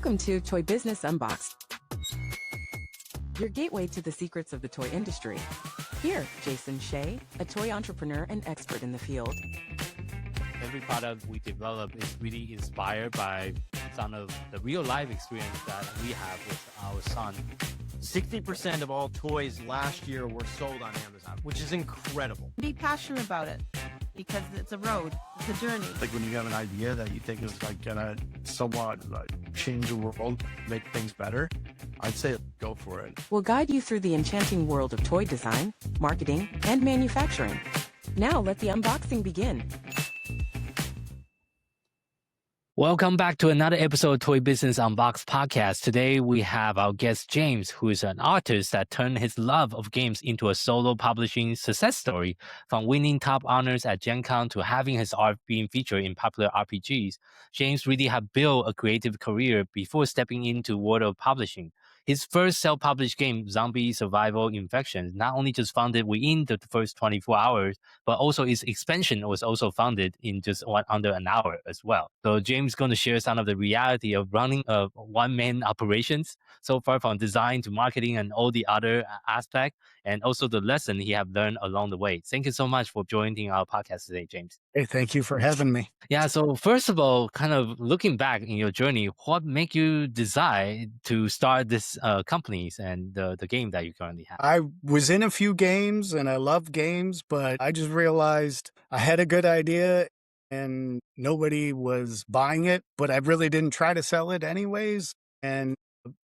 Welcome to Toy Business Unboxed, your gateway to the secrets of the toy industry. Here, Jason Hsieh, a toy entrepreneur and expert in the field. Every product we develop is really inspired by some of the real life experience that we have with our son. 60% of all toys last year were sold on Amazon, which is incredible. Be passionate about it because it's a road, it's a journey. Like when you have an idea that you think is like gonna somewhat like change the world, make things better, I'd say go for it. We'll guide you through the enchanting world of toy design, marketing, and manufacturing. Now let the unboxing begin. Welcome back to another episode of Toy Business Unboxed podcast. Today we have our guest James, who is an artist that turned his love of games into a solo publishing success story, from winning top honors at Gen Con to having his art being featured in popular RPGs. James really had built a creative career before stepping into the world of publishing. His first self-published game, Zombie Survival Infections, not only just funded within the first 24 hours, but also its expansion was also funded in just under an hour as well. So James is going to share some of the reality of running a one-man operations so far, from design to marketing and all the other aspects, and also the lesson he have learned along the way. Thank you so much for joining our podcast today, James. Hey, thank you for having me. Yeah, so first of all, kind of looking back in your journey, what made you decide to start this companies and the game that you currently have? I was in a few games and I love games, but I just realized I had a good idea and nobody was buying it, but I really didn't try to sell it anyways. And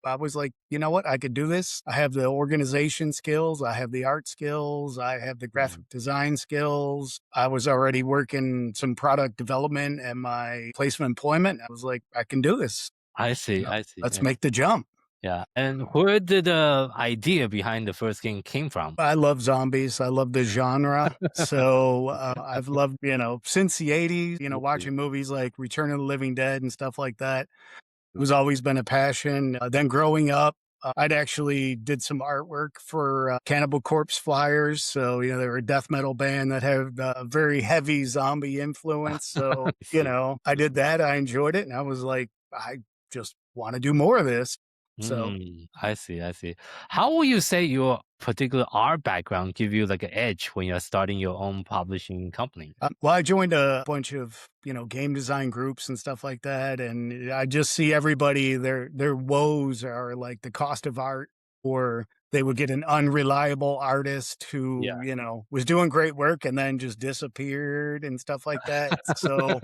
I was like, you know what? I could do this. I have the organization skills. I have the art skills. I have the graphic design skills. I was already working some product development at my place of employment. I was like, I can do this. I see. Let's make the jump. Yeah. And where did the idea behind the first game came from? I love zombies. I love the genre. So I've loved, since the 80s, watching movies like Return of the Living Dead and stuff like that. It was always been a passion. Then growing up, I'd actually did some artwork for Cannibal Corpse flyers. So, they were a death metal band that had a very heavy zombie influence. So, I did that. I enjoyed it. And I was like, I just want to do more of this. So I see. How will you say your particular art background give you like an edge when you're starting your own publishing company? Well, I joined a bunch of, game design groups and stuff like that. And I just see everybody, their woes are like the cost of art, or they would get an unreliable artist who, was doing great work and then just disappeared and stuff like that. So,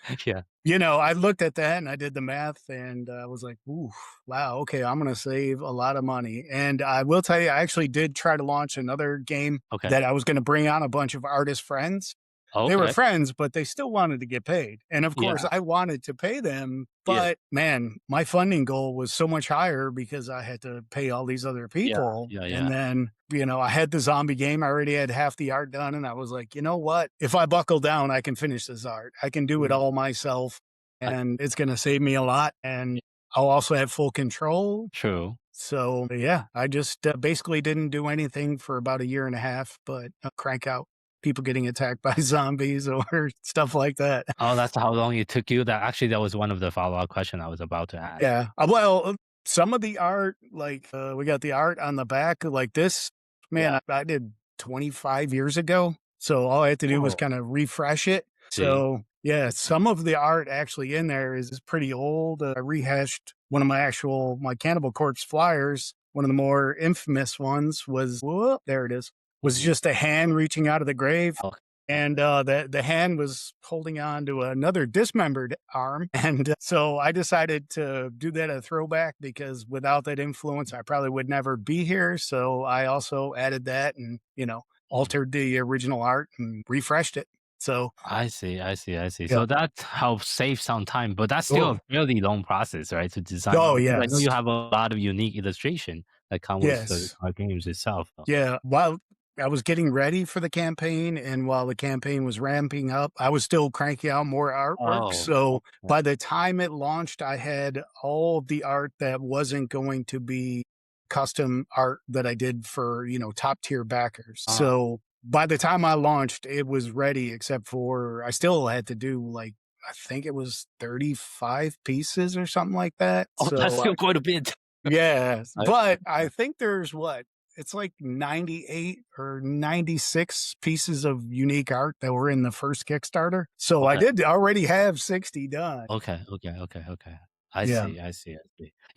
I looked at that and I did the math and I was like, ooh, wow, okay, I'm going to save a lot of money. And I will tell you, I actually did try to launch another game that I was going to bring on a bunch of artist friends. Okay. They were friends, but they still wanted to get paid. And of course, I wanted to pay them. But man, my funding goal was so much higher because I had to pay all these other people. And then, I had the zombie game. I already had half the art done. And I was like, you know what? If I buckle down, I can finish this art. I can do it all myself. And it's going to save me a lot. And I'll also have full control. True. So, I just basically didn't do anything for about a year and a half, but crank out people getting attacked by zombies or stuff like that. Oh, that's how long it took you? That was one of the follow-up questions I was about to ask. Yeah. Well, some of the art, like we got the art on the back like this, man, I did 25 years ago. So all I had to do was kind of refresh it. So some of the art actually in there is pretty old. I rehashed one of my Cannibal Corpse flyers. One of the more infamous ones was, there it is. Was just a hand reaching out of the grave. And the hand was holding on to another dismembered arm. And so I decided to do that a throwback because without that influence, I probably would never be here. So I also added that and, altered the original art and refreshed it. So I see. So that helps save some time, but that's still a really long process, right? To design. Oh, yes. I know you have a lot of unique illustration that come with the games itself. Yeah. While I was getting ready for the campaign, and while the campaign was ramping up, I was still cranking out more artwork. So by the time it launched, I had all of the art that wasn't going to be custom art that I did for, top tier backers. So by the time I launched, it was ready, except for I still had to do like I think it was 35 pieces or something like that. Oh, that's So still quite a bit. yeah, I but I think there's what? It's like 98 or 96 pieces of unique art that were in the first Kickstarter. So I Okay. did already have 60 done. Okay. I Yeah. see.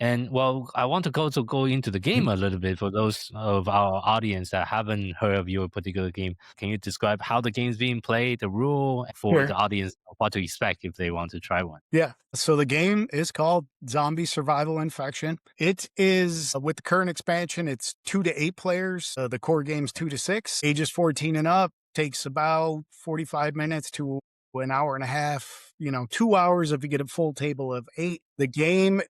And well, I want to go into the game a little bit for those of our audience that haven't heard of your particular game. Can you describe how the game's being played, the rule for Sure. the audience, what to expect if they want to try one? Yeah. So the game is called Zombie Survival Infection. It is with the current expansion, it's 2 to 8 players. The core game's 2 to 6. Ages 14 and up takes about 45 minutes to an hour and a half, 2 hours if you get a full table of 8. The game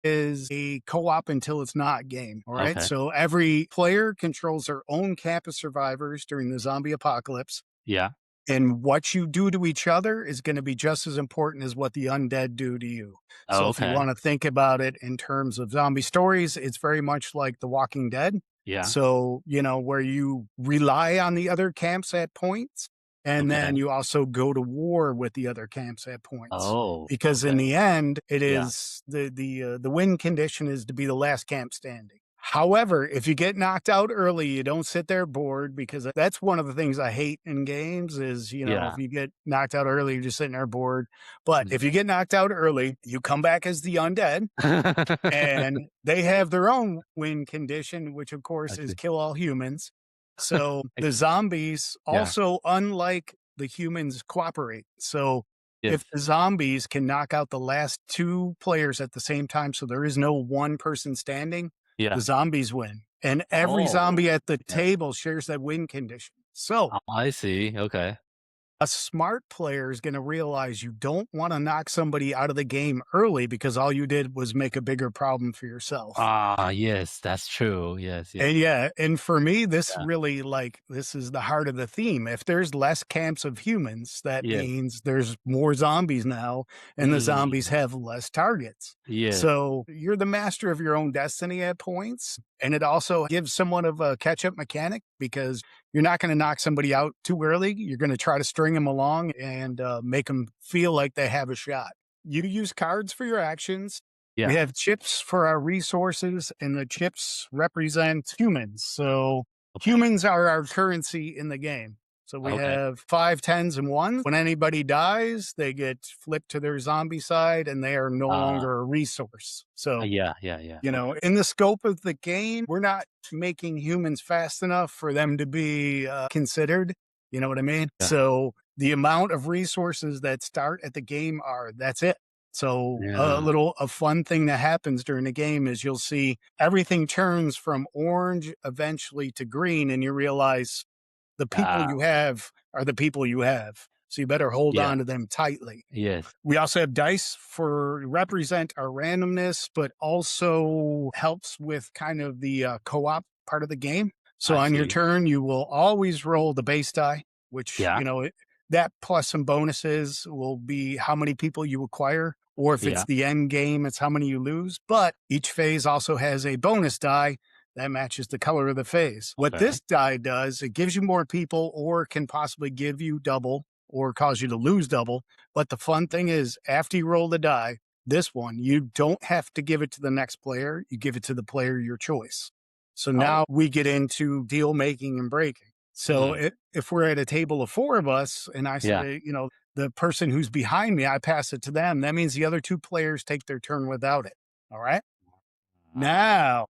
is a co-op until it's not game. All right. Okay. So every player controls their own camp of survivors during the zombie apocalypse. Yeah. And what you do to each other is going to be just as important as what the undead do to you. Oh, So if you okay. want to think about it in terms of zombie stories, it's very much like The Walking Dead. Yeah. So, where you rely on the other camps at points, and then Okay. you also go to war with the other camps at points. Oh, Because in okay. the end, it Yeah. is the win condition is to be the last camp standing. However, if you get knocked out early, you don't sit there bored, because that's one of the things I hate in games is, Yeah. if you get knocked out early, you're just sitting there bored. But Mm. if you get knocked out early, you come back as the undead, and they have their own win condition, which of I course is see. kill all humans. So the zombies Yeah. also, unlike the humans, cooperate. So Yes. if the zombies can knock out the last 2 players at the same time, so there is no one person standing, Yeah. the zombies win. And every Oh, zombie at the yeah. table shares that win condition. So Oh, I see. Okay. a smart player is going to realize you don't want to knock somebody out of the game early, because all you did was make a bigger problem for yourself. Yes, that's true. Yes. And for me, this Yeah. really, this is the heart of the theme. If there's less camps of humans, that Yes. means there's more zombies now, and the zombies have less targets. Yes. So you're the master of your own destiny at points. And it also gives somewhat of a catch-up mechanic, because you're not going to knock somebody out too early. You're going to try to string them along and make them feel like they have a shot. You use cards for your actions. Yeah. We have chips for our resources, and the chips represent humans. So humans are our currency in the game. So we Okay. have 5, 10s, and 1s. When anybody dies, they get flipped to their zombie side, and they are no longer a resource. So, Yeah. in the scope of the game, we're not making humans fast enough for them to be considered. You know what I mean? Yeah. So the amount of resources that start at the game that's it. So Yeah. a fun thing that happens during the game is you'll see everything turns from orange eventually to green, and you realize the people you have are the people you have. So you better hold Yeah. on to them tightly. Yes. We also have dice for represent our randomness, but also helps with kind of the co-op part of the game. So I on your see. turn, you will always roll the base die, which, Yeah. that plus some bonuses will be how many people you acquire, or if it's Yeah. the end game, it's how many you lose. But each phase also has a bonus die that matches the color of the phase. What Okay. this die does, it gives you more people, or can possibly give you double, or cause you to lose double. But the fun thing is, after you roll the die, this one, you don't have to give it to the next player. You give it to the player your choice. So now we get into deal making and breaking. So if we're at a table of 4 of us, and I Yeah. say, the person who's behind me, I pass it to them, that means the other 2 players take their turn without it. All right. Now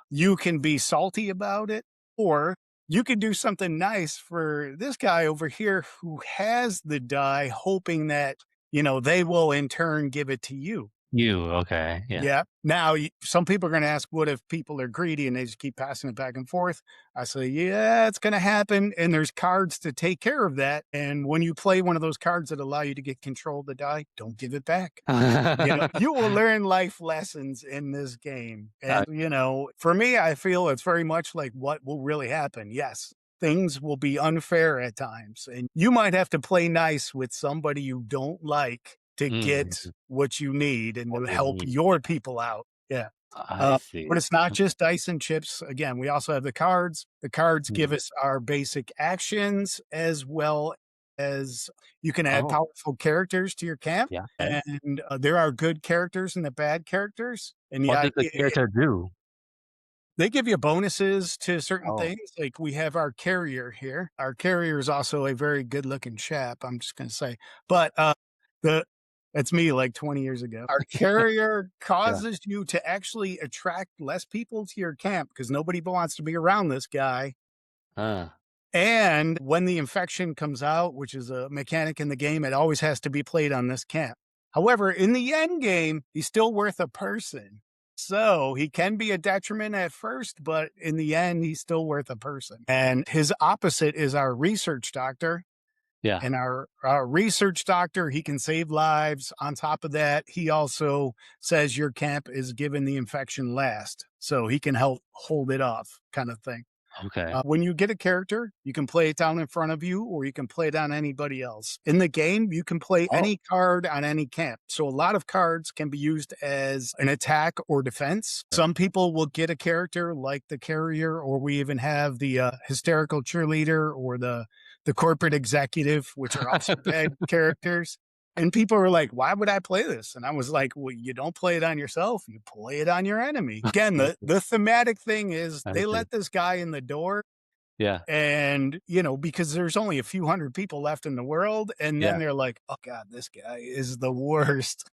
you can be salty about it, or you could do something nice for this guy over here who has the die, hoping that, they will in turn give it to you. Okay. Yeah. Yeah. Now, some people are going to ask, what if people are greedy and they just keep passing it back and forth? I say, yeah, it's going to happen. And there's cards to take care of that. And when you play one of those cards that allow you to get control of the die, don't give it back. You will learn life lessons in this game. And, for me, I feel it's very much like what will really happen. Yes, things will be unfair at times, and you might have to play nice with somebody you don't like to get what you need and to help your people out. Yeah. I see. But it's not just dice and chips. Again, we also have the cards. The cards give us our basic actions, as well as you can add Oh, powerful characters to your camp, yeah. Okay. and there are good characters and the bad characters. And What yeah, does the character do? they give you bonuses to certain Oh, things. Like we have our carrier here. Our carrier is also a very good looking chap. I'm just going to say, but the that's me like 20 years ago. Our carrier yeah. causes you to actually attract less people to your camp because nobody wants to be around this guy. Uh, And when the infection comes out, which is a mechanic in the game, it always has to be played on this camp. However, in the end game, he's still worth a person. So he can be a detriment at first, but in the end, he's still worth a person. And his opposite is our research doctor. yeah. And our research doctor, he can save lives. On top of that, he also says your camp is given the infection last. So he can help hold it off, kind of thing. Okay. When you get a character, you can play it down in front of you or you can play it on anybody else. In the game, you can play Oh, any card on any camp. So a lot of cards can be used as an attack or defense. Some people will get a character like the carrier, or we even have the hysterical cheerleader or the corporate executive, which are also bad characters. And people were like, why would I play this? And I was like, well, you don't play it on yourself. You play it on your enemy. Again, the thematic thing is I they see. let this guy in the door Yeah. and, because there's only a few hundred people left in the world. And then Yeah. they're like, oh God, this guy is the worst.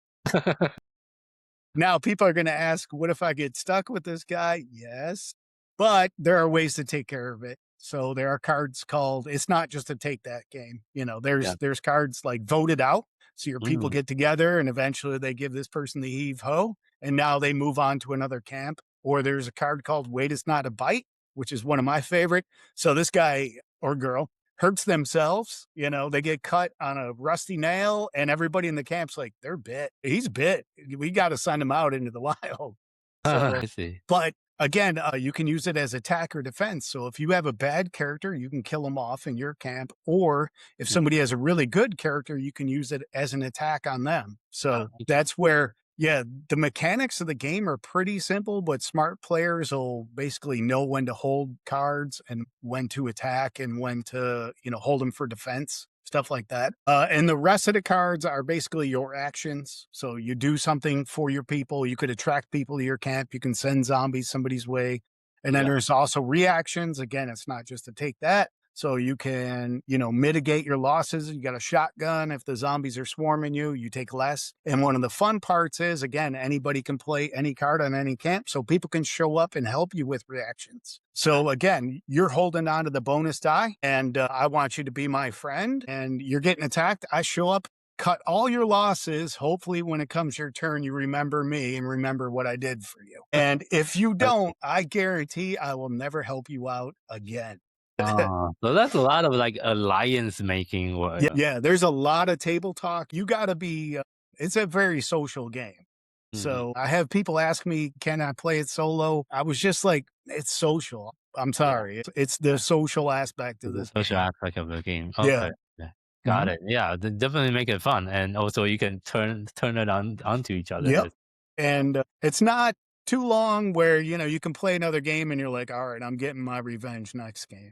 Now people are going to ask, what if I get stuck with this guy? Yes, but there are ways to take care of it. So there are cards called, it's not just a take that game. Yeah. There's cards like voted out. So your people Mm. get together and eventually they give this person the heave ho and now they move on to another camp. Or there's a card called wait is not a bite, which is one of my favorite. So this guy or girl hurts themselves, they get cut on a rusty nail and everybody in the camp's like, they're bit. He's bit. We got to send him out into the wild. So, I see. but again, you can use it as attack or defense. So if you have a bad character, you can kill them off in your camp. Or if somebody has a really good character, you can use it as an attack on them. So that's where, the mechanics of the game are pretty simple, but smart players will basically know when to hold cards and when to attack and when to, hold them for defense. Stuff like that. And the rest of the cards are basically your actions. So you do something for your people. You could attract people to your camp. You can send zombies somebody's way. And then Yeah. there's also reactions. Again, it's not just to take that. So you can, mitigate your losses. You got a shotgun. If the zombies are swarming you, you take less. And one of the fun parts is, again, anybody can play any card on any camp. So people can show up and help you with reactions. So again, you're holding on to the bonus die and I want you to be my friend and you're getting attacked. I show up, cut all your losses. Hopefully when it comes your turn, you remember me and remember what I did for you. And if you don't, I guarantee I will never help you out again. So that's a lot of like alliance making work. Yeah, there's a lot of table talk. You got to be, it's a very social game. So I have people ask me, can I play it solo? I was just like, it's social. I'm sorry. It's the social aspect of The this social game. aspect of the game. Yeah. Okay. Yeah. Got it. Yeah, definitely make it fun, and also you can turn it onto each other. Yep. And it's not too long where, you can play another game and you're like, all right, I'm getting my revenge next game,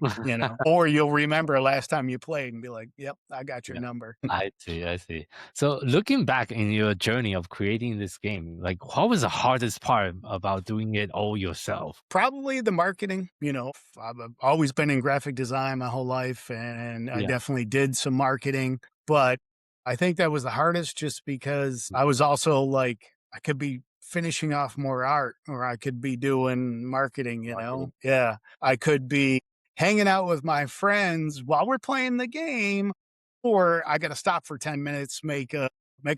or you'll remember last time you played and be like, yep, I got your number. I see. So looking back in your journey of creating this game, like what was the hardest part about doing it all yourself? Probably the marketing. I've always been in graphic design my whole life and I Yeah. definitely did some marketing, but I think that was the hardest just because I was also like, I could be finishing off more art or I could be doing marketing, Yeah. I could be hanging out with my friends while we're playing the game, or I got to stop for 10 minutes, make a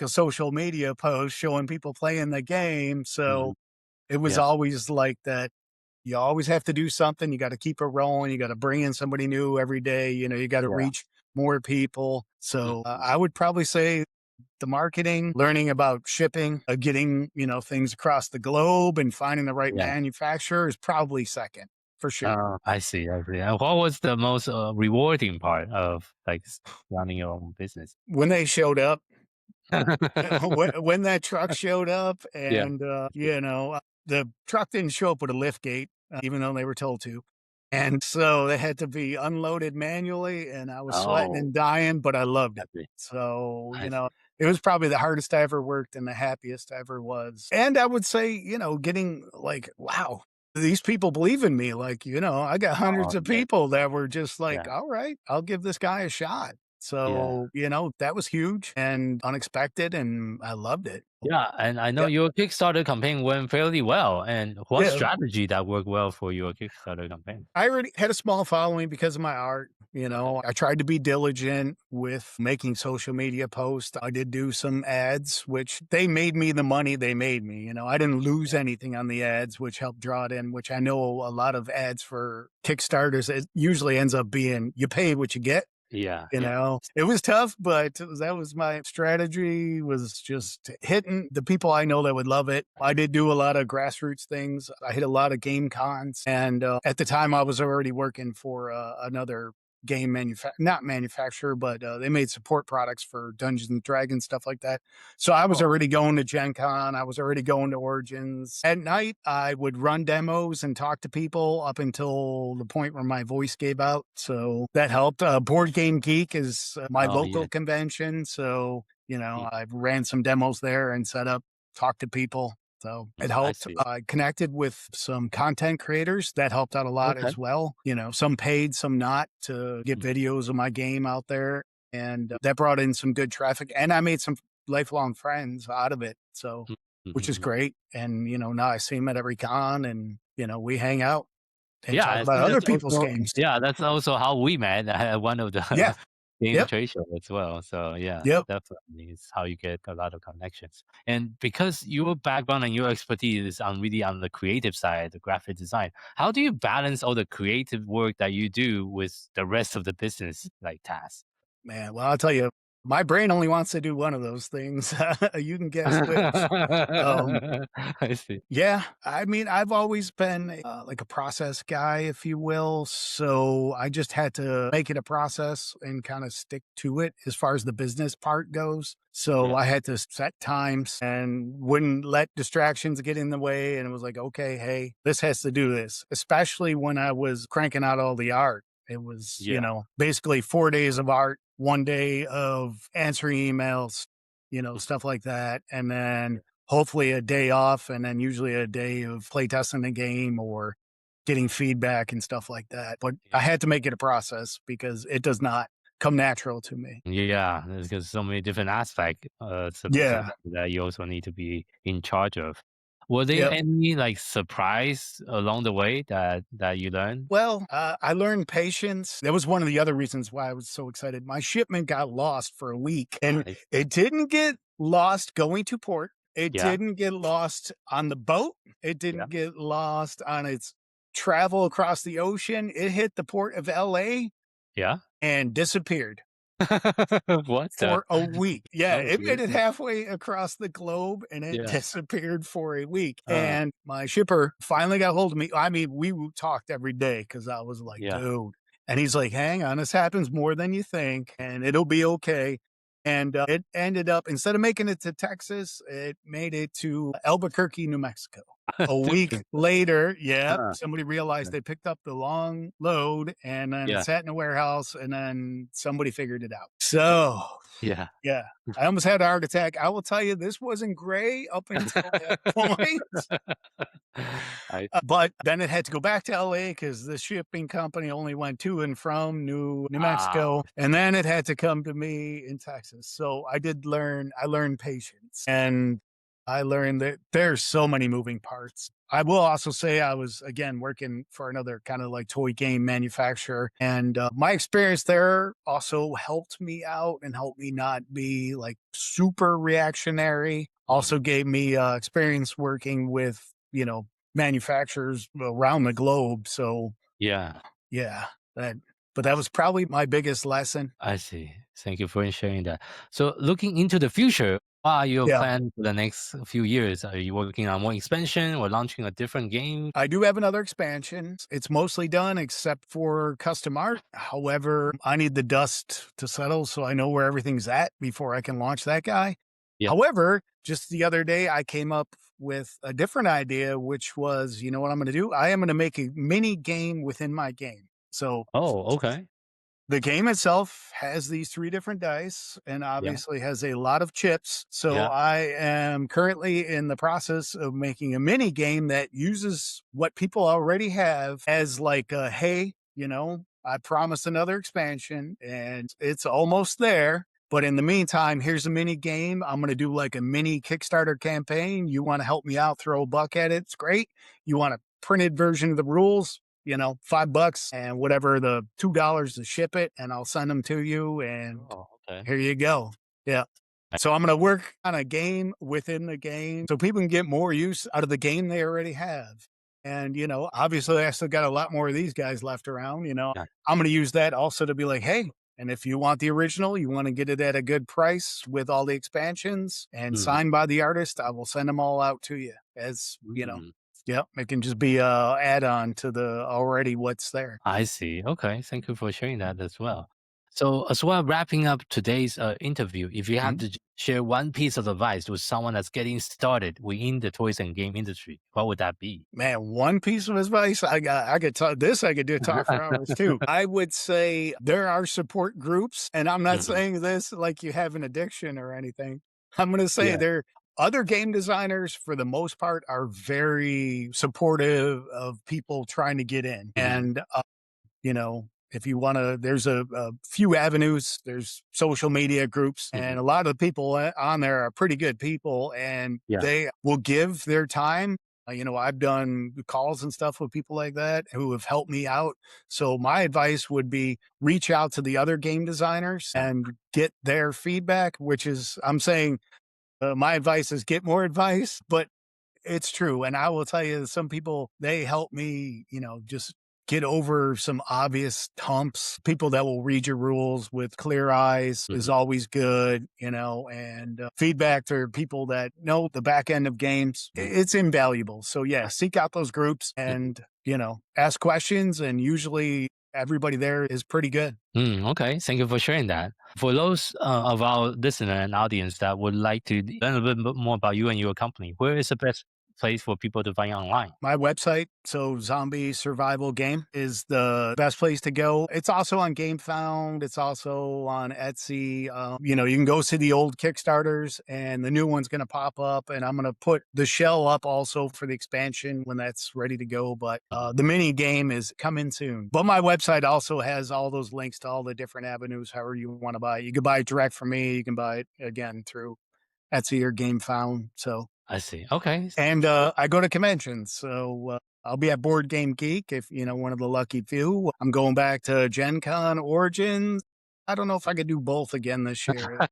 social media post showing people playing the game. So it was Yeah. always like that. You always have to do something. You got to keep it rolling. You got to bring in somebody new every day. You got to reach more people. So I would probably say the marketing, learning about shipping, getting, things across the globe and finding the right manufacturer is probably second for sure. I see. And what was the most rewarding part of like running your own business? When they showed up, when that truck showed up and, the truck didn't show up with a lift gate, even though they were told to. And so they had to be unloaded manually, and I was sweating Oh, and dying, but I loved I it. see. So, I see. it was probably the hardest I ever worked and the happiest I ever was. And I would say, getting like, wow, these people believe in me. Like, I got Oh, hundreds of yeah, people that were just like, yeah, all right, I'll give this guy a shot. yeah. So, that was huge and unexpected, and I loved it. Yeah, and I know Yep. your Kickstarter campaign went fairly well. And what Yeah. strategy that worked well for your Kickstarter campaign? I already had a small following because of my art. Okay. I tried to be diligent with making social media posts. I did do some ads, which they made me the money they made me. I didn't lose Yeah. anything on the ads, which helped draw it in, which I know a lot of ads for Kickstarters, it usually ends up being you pay what you get. Yeah. Yeah. It was tough, but that was my strategy, was just hitting the people I know that would love it. I did do a lot of grassroots things. I hit a lot of game cons. And at the time I was already working for another game not manufacturer, but they made support products for Dungeons and Dragons, stuff like that. So I was Oh, already going to Gen Con. I was already going to Origins. At night, I would run demos and talk to people up until the point where my voice gave out. So that helped. Board Game Geek is my oh yeah. local convention. So, Yeah. I ran some demos there and set up, talked to people. So it I helped. see. I connected with some content creators. That helped out a lot Okay. as well. Some paid, some not, to get Mm, videos of my game out there. And that brought in some good traffic. And I made some lifelong friends out of it. So, mm, which is mhm. great. And, now I see him at every con, and, we hang out and Yeah, talk I about think other that's people's also games. that's also how we met at one of the Yeah. game Yep. trade show as well. So yeah, Yep. definitely it's how you get a lot of connections. And because your background and your expertise is really on the creative side, the graphic design, how do you balance all the creative work that you do with the rest of the business like tasks? Man, well, I'll tell you, my brain only wants to do one of those things. You can guess which. Um, I see. Yeah, I mean, I've always been like a process guy, if you will. So I just had to make it a process and kind of stick to it as far as the business part goes. So Yeah. I had to set times and wouldn't let distractions get in the way. And it was like, okay, hey, this has to do this, especially when I was cranking out all the art. It was, Yeah. basically 4 days of art, 1 day of answering emails, stuff like that. And then hopefully a day off, and then usually a day of playtesting the game or getting feedback and stuff like that. But I had to make it a process because it does not come natural to me. Yeah, there's so many different aspects Yeah. that you also need to be in charge of. Were there Yep. any like surprise along the way that you learned? Well, I learned patience. That was one of the other reasons why I was so excited. My shipment got lost for a week, and I, it didn't get lost going to port. It yeah, didn't get lost on the boat. It yeah, didn't get lost on its travel across the ocean. It hit the port of LA yeah. and disappeared What the? for a week. Yeah, Oh, it made it really? halfway across the globe and it Yeah. disappeared for a week. Uh, And my shipper finally got hold of me. I mean, we talked every day because I was like, yeah. dude. And he's like, hang on, this happens more than you think, and it'll be okay. And it ended up, instead of making it to Texas, it made it to Albuquerque, New Mexico. A week later, yeah, Uh, somebody realized they picked up the long load, and then it yeah, sat in a warehouse, and then somebody figured it out. So, yeah. yeah, I almost had a heart attack. I will tell you, this wasn't gray up until that point. I But then it had to go back to LA because the shipping company only went to and from New ah Mexico. And then it had to come to me in Texas. So I learned patience, and I learned that there's so many moving parts. I will also say I was, again, working for another kind of like toy game manufacturer. And my experience there also helped me out and helped me not be like super reactionary. mhm. Also gave me experience working with, manufacturers around the globe. So Yeah. yeah, but that was probably my biggest lesson. I see. Thank you for sharing that. So looking into the future, what are your Yeah. plans for the next few years? Are you working on more expansion or launching a different game? I do have another expansion. It's mostly done except for custom art. However, I need the dust to settle so I know where everything's at before I can launch that guy. Yeah. However, just the other day, I came up with a different idea, which was, you know what I'm going to do? I am going to make a mini game within my game. So Oh, okay. the game itself has these 3 different dice and Yeah. obviously has a lot of chips. So Yeah. I am currently in the process of making a mini game that uses what people already have as like a, hey, you know, I promised another expansion and it's almost there. But in the meantime, here's a mini game. I'm going to do like a mini Kickstarter campaign. You want to help me out, throw a buck at it. It's great. You want a printed version of the rules? You know, $5 and whatever the $2 to ship it, and I'll send them to you. And Oh, okay. here you go. Yeah. So I'm going to work on a game within the game so people can get more use out of the game they already have. And, you know, obviously I still got a lot more of these guys left around, you know, Yeah. I'm going to use that also to be like, hey, and if you want the original, you want to get it at a good price with all the expansions and Mm, signed by the artist, I will send them all out to you as, you know, mm. yep, it can just be a add-on to the already what's there. I see. Okay. Thank you for sharing that as well. So, as well, wrapping up today's interview, if you had Mhm. to share one piece of advice with someone that's getting started within the toys and game industry, what would that be? Man, one piece of advice I could talk this, I could do talk for hours too. I would say there are support groups, and I'm not Mhm. saying this like you have an addiction or anything. I'm gonna say Yeah. there other game designers for the most part are very supportive of people trying to get in. Mhm. And you know, if you want to, there's a few avenues. There's social media groups, and Mhm. a lot of the people on there are pretty good people, and Yeah. they will give their time. You know, I've done calls and stuff with people like that who have helped me out. So my advice would be reach out to the other game designers Yeah. and get their feedback, which is, I'm saying, my advice is get more advice, but it's true, and I will tell you, some people, they help me, you know, just get over some obvious humps. People that will read your rules with clear eyes is Mhm. always good, you know, and feedback to people that know the back end of games, Mhm. it's invaluable. So, yeah, seek out those groups Mhm. and, you know, ask questions, and usually everybody there is pretty good. Okay. Thank you for sharing that. For those of our listener and audience that would like to learn a little bit more about you and your company, where is the best place for people to find you online? My website, so Zombie Survival Game, is the best place to go. It's also on GameFound. It's also on Etsy. You know, you can go see the old Kickstarters, and the new one's going to pop up. And I'm going to put the shell up also for the expansion when that's ready to go. But Mhm. the mini game is coming soon. But my website also has all those links to all the different avenues, however you want to buy it. You can buy it direct from me. You can buy it again through Etsy or GameFound. So. I see. Okay. And I go to conventions, so I'll be at Board Game Geek if you know one of the lucky few. I'm going back to Gen Con Origins. I don't know if I could do both again this year.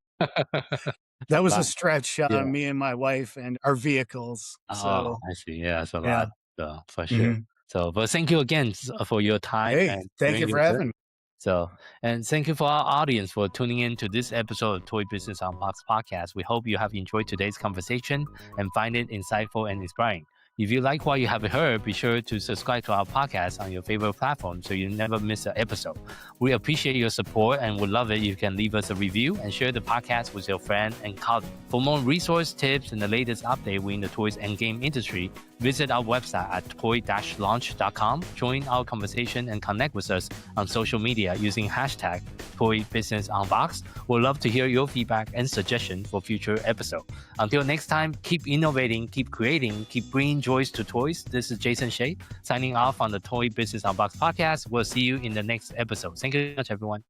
That was a Wow. stretch Yeah. on me and my wife and our vehicles. Oh, So I see. Yeah, it's a yeah. lot, for sure. Mhm. So, but thank you again for your time Hey, and thank sharing you your for having journey. me. So, and thank you for our audience for tuning in to this episode of Toy Business Unboxed podcast. We hope you have enjoyed today's conversation and find it insightful and inspiring. If you like what you have heard, be sure to subscribe to our podcast on your favorite platform so you never miss an episode. We appreciate your support and would love it if you can leave us a review and share the podcast with your friend and colleague. For more resource tips and the latest update within the toys and game industry, visit our website at toy-launch.com, join our conversation and connect with us on social media using hashtag #ToyBusinessUnboxed. We'd love to hear your feedback and suggestions for future episodes. Until next time, keep innovating, keep creating, keep bringing joys to toys. This is Jason Hsieh signing off on the Toy Business Unboxed podcast. We'll see you in the next episode. Thank you very much, everyone.